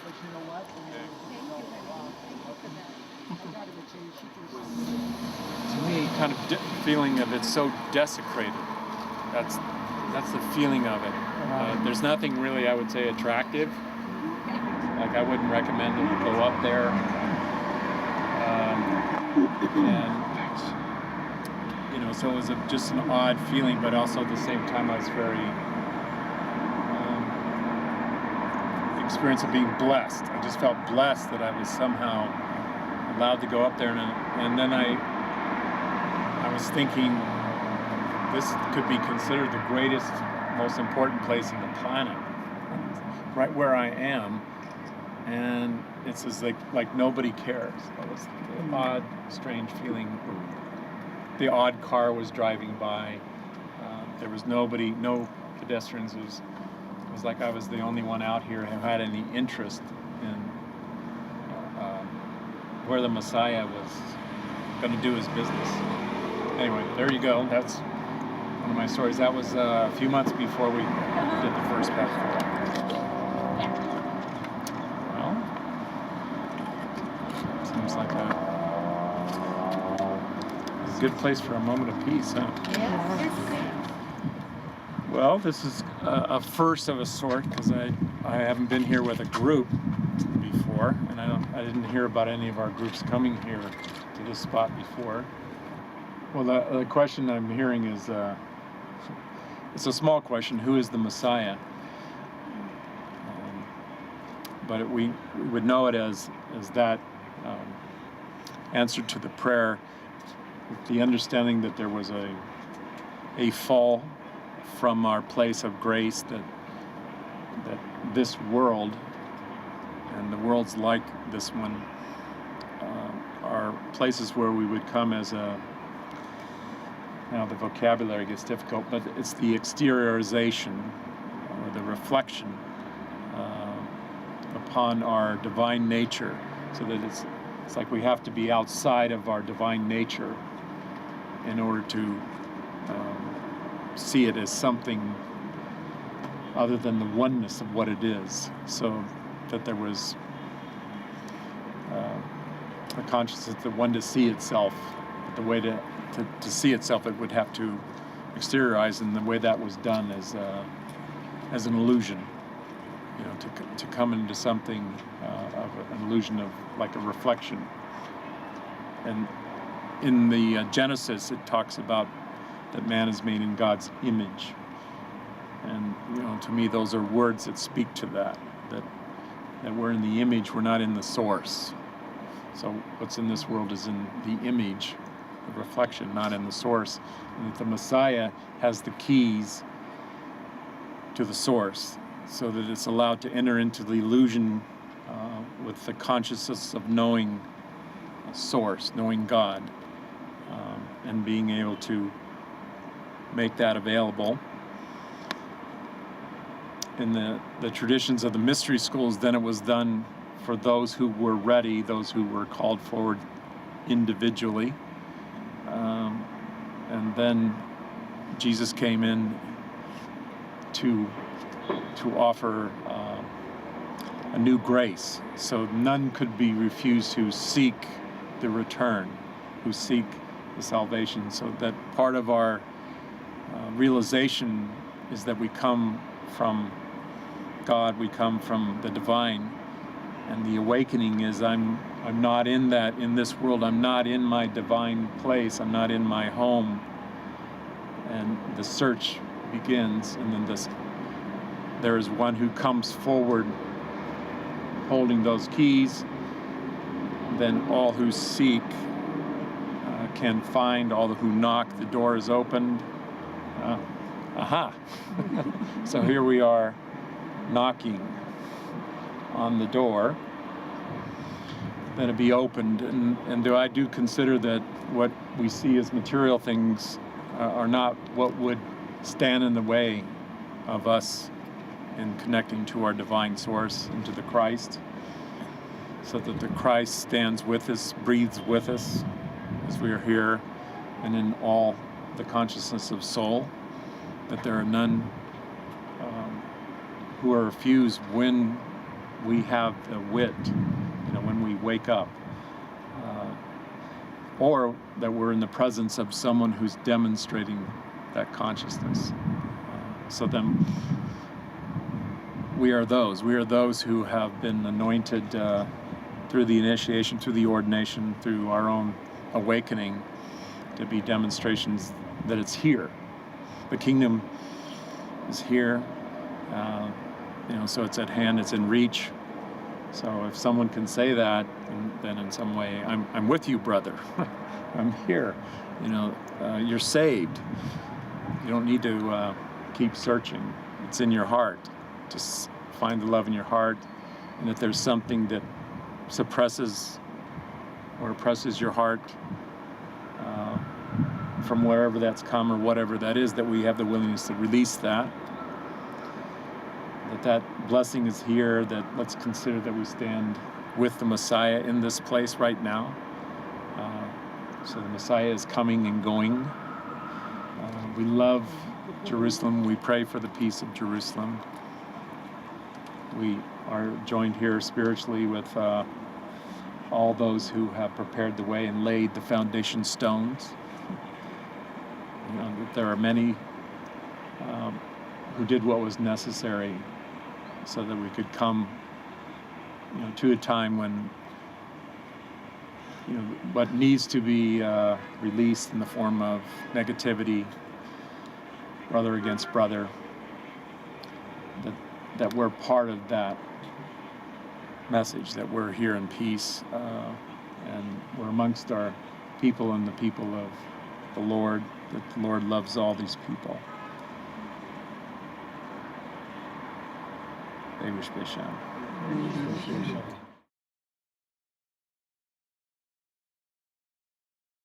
But you know what? When Thank you you, know, Thank you for that. I got to change. She can To me, kind of feeling of it's so desecrated. That's the feeling of it. There's nothing really, I would say, attractive. Like I wouldn't recommend them to go up there. And so it was just an odd feeling, but also at the same time I was very experience of being blessed. I just felt blessed that I was somehow allowed to go up there, and then I was thinking this could be considered the greatest, most important place on the planet, right where I am, and it's as like nobody cares. It was an odd, strange feeling. The odd car was driving by. There was nobody, no pedestrians. It was like I was the only one out here who had any interest in where the Messiah was going to do his business. Anyway, there you go. That's one of my stories. That was a few months before we did the first festival. Well, seems like a good place for a moment of peace, huh? Well, this is a first of a sort because I haven't been here with a group before, and I didn't hear about any of our groups coming here to this spot before. Well, the question I'm hearing is it's a small question: who is the Messiah? But we would know it as that answer to the prayer, with the understanding that there was a fall from our place of grace, that this world and the worlds like this one are places where we would come as now the vocabulary gets difficult, but it's the exteriorization or the reflection upon our divine nature, so that it's like we have to be outside of our divine nature in order to see it as something other than the oneness of what it is. So that there was a consciousness that wanted to see itself, but the way to see itself, it would have to exteriorize, and the way that was done as an illusion, to come into something of an illusion of like a reflection. And in the Genesis, it talks about that man is made in God's image, and to me, those are words that speak to that we're in the image, we're not in the source. So what's in this world is in the image, the reflection, not in the source. And that the Messiah has the keys to the source, so that it's allowed to enter into the illusion with the consciousness of knowing source, knowing God, and being able to make that available. In the traditions of the mystery schools, then it was done for those who were ready, those who were called forward individually. And then Jesus came in to offer a new grace, so none could be refused who seek the return, who seek the salvation. So that part of our realization is that we come from God, we come from the divine, and the awakening is I'm not in this world, I'm not in my divine place, I'm not in my home, and the search begins, and then there is one who comes forward holding those keys. Then all who seek can find, all who knock, the door is opened. So here we are knocking on the door, then it be opened. And I do consider that what we see as material things are not what would stand in the way of us in connecting to our divine source and to the Christ, so that the Christ stands with us, breathes with us as we are here, and in all the consciousness of soul, that there are none who are refused when we have the wit, when we wake up, or that we're in the presence of someone who's demonstrating that consciousness. So then we are those who have been anointed through the initiation, through the ordination, through our own awakening, to be demonstrations that it's here. The kingdom is here, so it's at hand, it's in reach. So if someone can say that, then in some way, I'm with you, brother. I'm here. You're saved. You don't need to keep searching. It's in your heart. Just find the love in your heart, and if there's something that suppresses or oppresses your heart from wherever that's come or whatever that is, that we have the willingness to release that blessing is here, that let's consider that we stand with the Messiah in this place right now. So the Messiah is coming and going. We love Jerusalem. We pray for the peace of Jerusalem. We are joined here spiritually with all those who have prepared the way and laid the foundation stones. There are many who did what was necessary so that we could come, to a time when, what needs to be released in the form of negativity, brother against brother, that we're part of that message, that we're here in peace, and we're amongst our people and the people of the Lord, that the Lord loves all these people. Ewig Bisham.